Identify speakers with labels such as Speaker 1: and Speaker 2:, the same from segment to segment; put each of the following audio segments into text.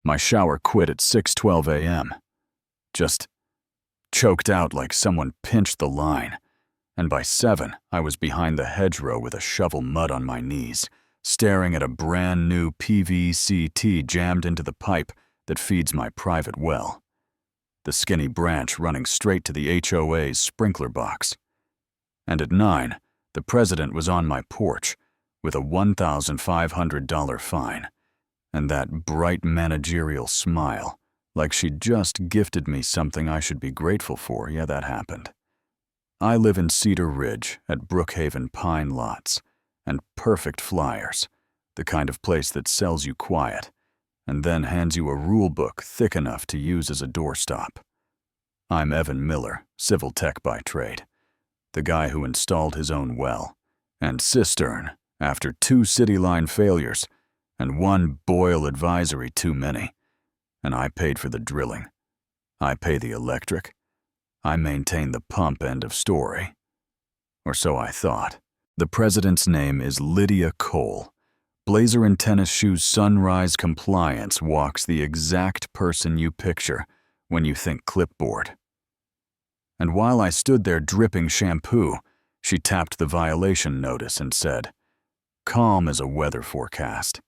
Speaker 1: My shower quit at 6:12 a.m. Just choked out like someone pinched the line. And by 7, I was behind the hedgerow with a shovel mud on my knees, staring at a brand new PVC-T jammed into the pipe that feeds my private well. The skinny branch running straight to the HOA's sprinkler box. And at 9, the president was on my porch with a $1,500 fine and that bright managerial smile, like she'd just gifted me something I should be grateful for. Yeah, that happened. I live in Cedar Ridge at Brookhaven Pine Lots, and perfect flyers, the kind of place that sells you quiet and then hands you a rule book thick enough to use as a doorstop. I'm Evan Miller, civil tech by trade, the guy who installed his own well and cistern after 2 city line failures and 1 boil advisory too many. And I paid for the drilling. I pay the electric. I maintain the pump, end of story. Or so I thought. The president's name is Lydia Cole. Blazer and tennis shoes sunrise compliance walks the exact person you picture when you think clipboard. And while I stood there dripping shampoo, she tapped the violation notice and said, "Calm as a weather forecast.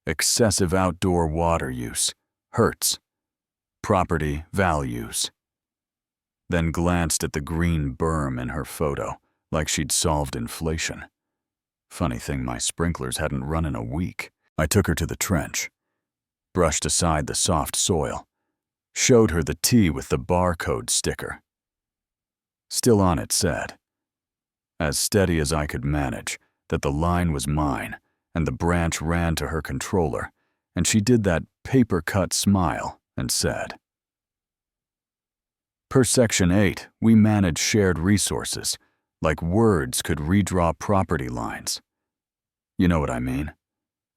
Speaker 1: Excessive outdoor water use. Hurts. Property values." Then glanced at the green berm in her photo, like she'd solved inflation. Funny thing, my sprinklers hadn't run in a week. I took her to the trench, brushed aside the soft soil, showed her the T with the barcode sticker. Still on it said, as steady as I could manage, that the line was mine, and the branch ran to her controller, and she did that paper-cut smile and said, "Per Section 8, we manage shared resources, like words could redraw property lines." You know what I mean?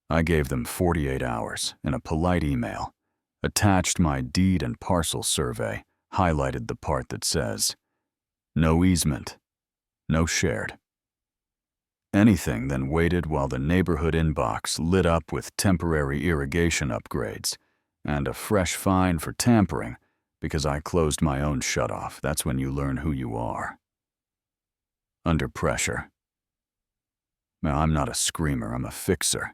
Speaker 1: I gave them 48 hours in a polite email, attached my deed and parcel survey, highlighted the part that says, "No easement, no shared." Anything, then waited while the neighborhood inbox lit up with temporary irrigation upgrades and a fresh fine for tampering because I closed my own shutoff. That's when you learn who you are. Under pressure. Now, I'm not a screamer, I'm a fixer.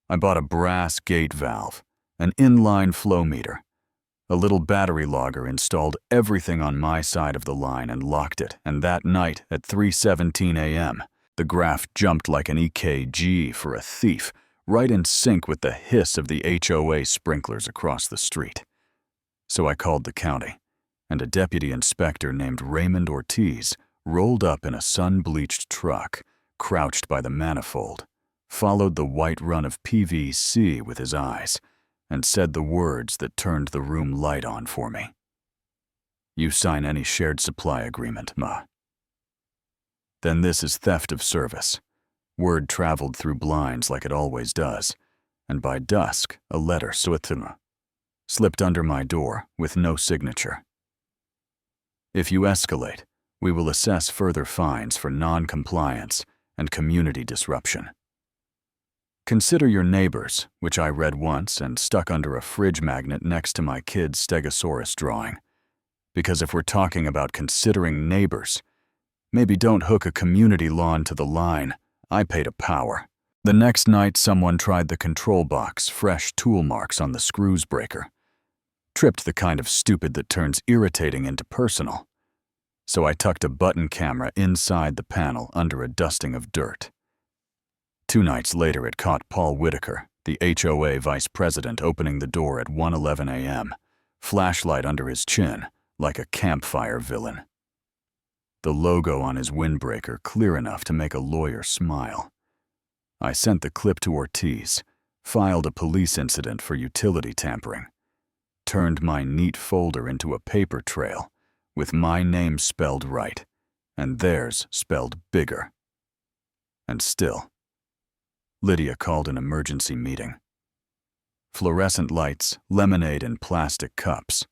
Speaker 1: I bought a brass gate valve, an inline flow meter. A little battery logger installed everything on my side of the line and locked it, and that night at 3:17 a.m., the graph jumped like an EKG for a thief, right in sync with the hiss of the HOA sprinklers across the street. So I called the county, and a deputy inspector named Raymond Ortiz rolled up in a sun-bleached truck, crouched by the manifold, followed the white run of PVC with his eyes, and said the words that turned the room light on for me. "You sign any shared supply agreement, ma." Then this is theft of service. Word traveled through blinds like it always does, and by dusk, a letter slipped under my door with no signature. "If you escalate, we will assess further fines for non-compliance and community disruption. Consider your neighbors," which I read once and stuck under a fridge magnet next to my kid's Stegosaurus drawing. Because if we're talking about considering neighbors, maybe don't hook a community lawn to the line. I paid a power. The next night, someone tried the control box, fresh tool marks on the screws breaker. Tripped the kind of stupid that turns irritating into personal. So I tucked a button camera inside the panel under a dusting of dirt. 2 nights later, it caught Paul Whitaker, the HOA vice president, opening the door at 1:11 a.m., flashlight under his chin, like a campfire villain. The logo on his windbreaker clear enough to make a lawyer smile. I sent the clip to Ortiz, filed a police incident for utility tampering, turned my neat folder into a paper trail with my name spelled right and theirs spelled bigger. And still, Lydia called an emergency meeting. Fluorescent lights, lemonade in plastic cups,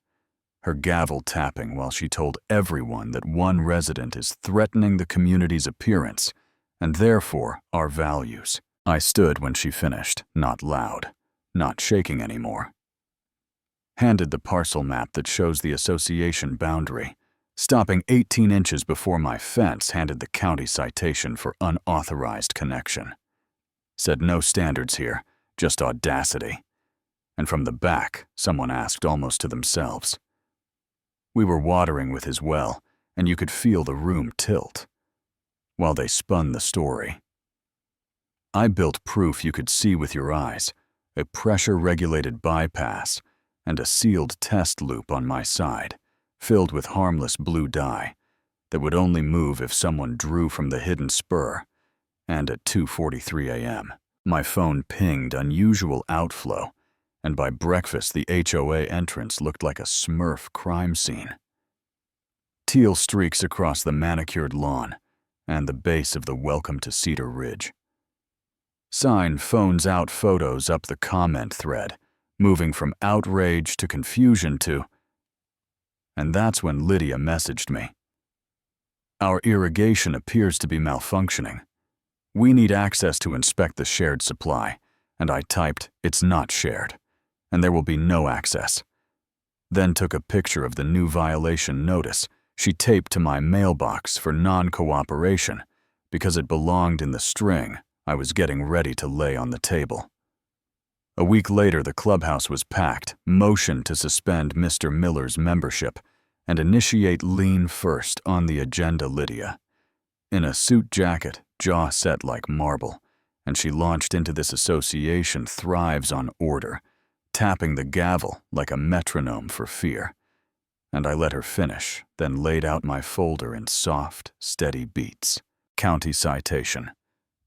Speaker 1: her gavel tapping while she told everyone that one resident is threatening the community's appearance and therefore our values. I stood when she finished, not loud, not shaking anymore, handed the parcel map that shows the association boundary. Stopping 18 inches before my fence, handed the county citation for unauthorized connection. Said no standards here, just audacity. And from the back, someone asked almost to themselves. We were watering with his well, and you could feel the room tilt while they spun the story. I built proof you could see with your eyes, a pressure-regulated bypass, and a sealed test loop on my side, filled with harmless blue dye that would only move if someone drew from the hidden spur. And at 2:43 a.m., my phone pinged unusual outflow, and by breakfast the HOA entrance looked like a Smurf crime scene. Teal streaks across the manicured lawn and the base of the Welcome to Cedar Ridge. Sign phones out photos up the comment thread, moving from outrage to confusion to... And that's when Lydia messaged me. Our irrigation appears to be malfunctioning. We need access to inspect the shared supply, and I typed, it's not shared, and there will be no access. Then took a picture of the new violation notice she taped to my mailbox for non-cooperation because it belonged in the string I was getting ready to lay on the table. A week later, the clubhouse was packed, motion to suspend Mr. Miller's membership and initiate lien first on the agenda Lydia. In a suit jacket, jaw set like marble, and she launched into this association thrives on order, tapping the gavel like a metronome for fear. And I let her finish, then laid out my folder in soft, steady beats. County citation,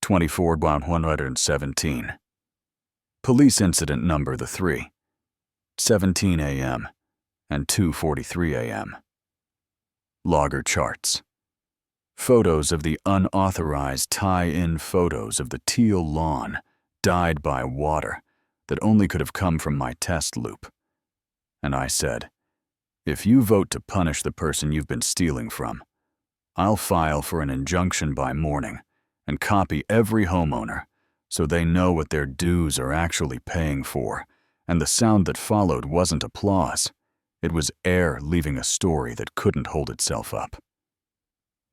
Speaker 1: 24,117. Police incident number the 3, 17 a.m. and 2:43 a.m. Logger charts. Photos of the unauthorized tie-in photos of the teal lawn dyed by water that only could have come from my test loop. And I said, if you vote to punish the person you've been stealing from, I'll file for an injunction by morning and copy every homeowner so they know what their dues are actually paying for. And the sound that followed wasn't applause. It was air leaving a story that couldn't hold itself up.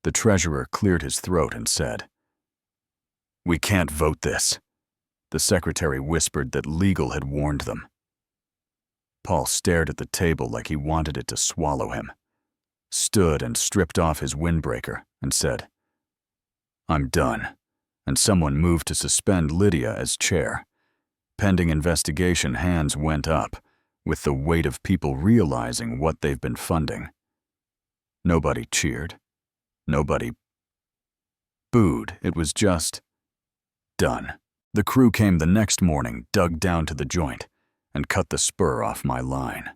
Speaker 1: The treasurer cleared his throat and said, "We can't vote this." The secretary whispered that legal had warned them. Paul stared at the table like he wanted it to swallow him, stood and stripped off his windbreaker and said, "I'm done," and someone moved to suspend Lydia as chair. Pending investigation, hands went up, with the weight of people realizing what they've been funding. Nobody cheered. Nobody booed. It was just done. The crew came the next morning, dug down to the joint, and cut the spur off my line.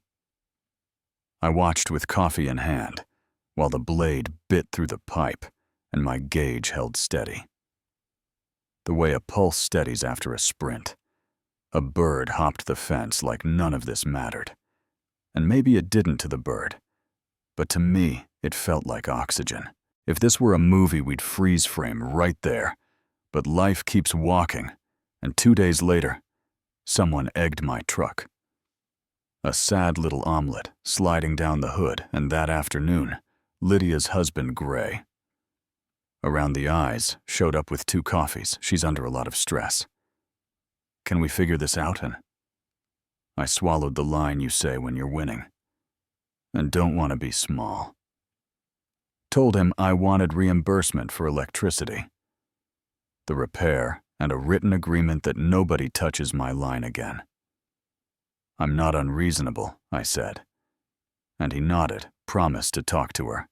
Speaker 1: I watched with coffee in hand, while the blade bit through the pipe and my gauge held steady. The way a pulse steadies after a sprint. A bird hopped the fence like none of this mattered. And maybe it didn't to the bird, but to me, it felt like oxygen. If this were a movie, we'd freeze frame right there. But life keeps walking, and 2 days later, someone egged my truck. A sad little omelet sliding down the hood, and that afternoon, Lydia's husband, Gray. Around the eyes, showed up with 2 coffees. She's under a lot of stress. Can we figure this out? And I swallowed the line you say when you're winning. And don't want to be small. Told him I wanted reimbursement for electricity, the repair, and a written agreement that nobody touches my line again. I'm not unreasonable, I said. And he nodded, promised to talk to her.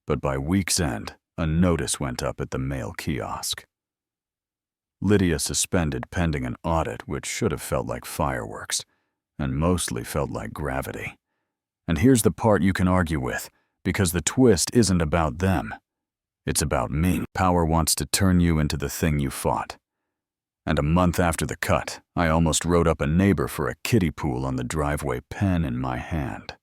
Speaker 1: But by week's end, a notice went up at the mail kiosk. Lydia suspended pending an audit, which should have felt like fireworks, and mostly felt like gravity. And here's the part you can argue with, because the twist isn't about them. It's about me. Power wants to turn you into the thing you fought. And a month after the cut, I almost wrote up a neighbor for a kiddie pool on the driveway, pen in my hand.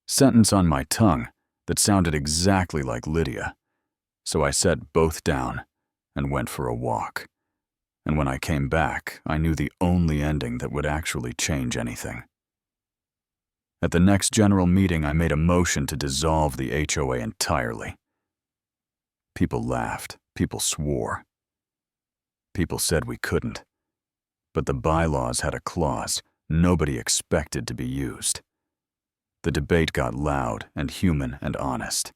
Speaker 1: Sentence on my tongue that sounded exactly like Lydia. So I set both down and went for a walk. And when I came back, I knew the only ending that would actually change anything. At the next general meeting, I made a motion to dissolve the HOA entirely. People laughed. People swore. People said we couldn't. But the bylaws had a clause nobody expected to be used. The debate got loud and human and honest.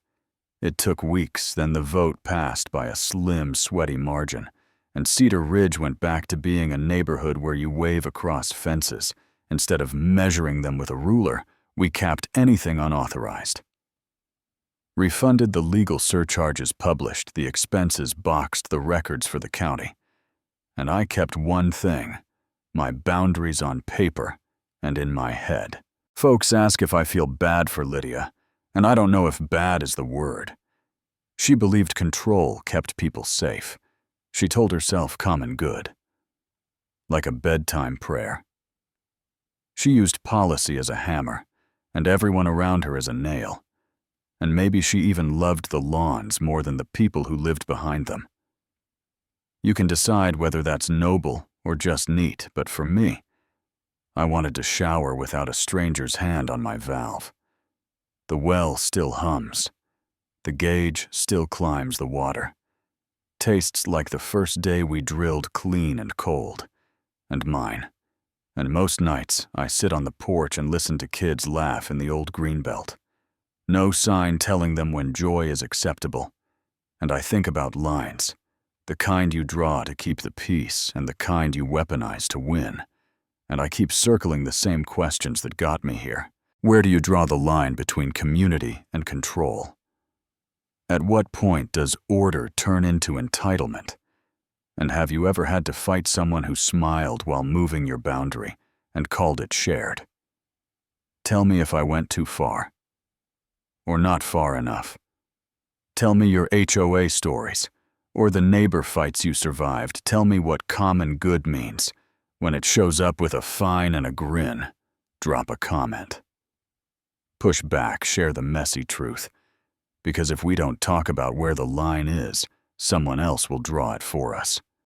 Speaker 1: It took weeks, then the vote passed by a slim, sweaty margin, and Cedar Ridge went back to being a neighborhood where you wave across fences. Instead of measuring them with a ruler, we capped anything unauthorized. Refunded the legal surcharges published, the expenses boxed the records for the county. And I kept one thing, my boundaries on paper and in my head. Folks ask if I feel bad for Lydia, and I don't know if bad is the word. She believed control kept people safe. She told herself common good. Like a bedtime prayer. She used policy as a hammer, and everyone around her as a nail. And maybe she even loved the lawns more than the people who lived behind them. You can decide whether that's noble or just neat, but for me, I wanted to shower without a stranger's hand on my valve. The well still hums. The gauge still climbs the water. Tastes like the first day we drilled clean and cold. And mine. And most nights, I sit on the porch and listen to kids laugh in the old greenbelt. No sign telling them when joy is acceptable. And I think about lines, the kind you draw to keep the peace and the kind you weaponize to win. And I keep circling the same questions that got me here. Where do you draw the line between community and control? At what point does order turn into entitlement? And have you ever had to fight someone who smiled while moving your boundary and called it shared? Tell me if I went too far. Or not far enough. Tell me your HOA stories, or the neighbor fights you survived. Tell me what common good means. When it shows up with a fine and a grin, drop a comment. Push back, share the messy truth. Because if we don't talk about where the line is, someone else will draw it for us.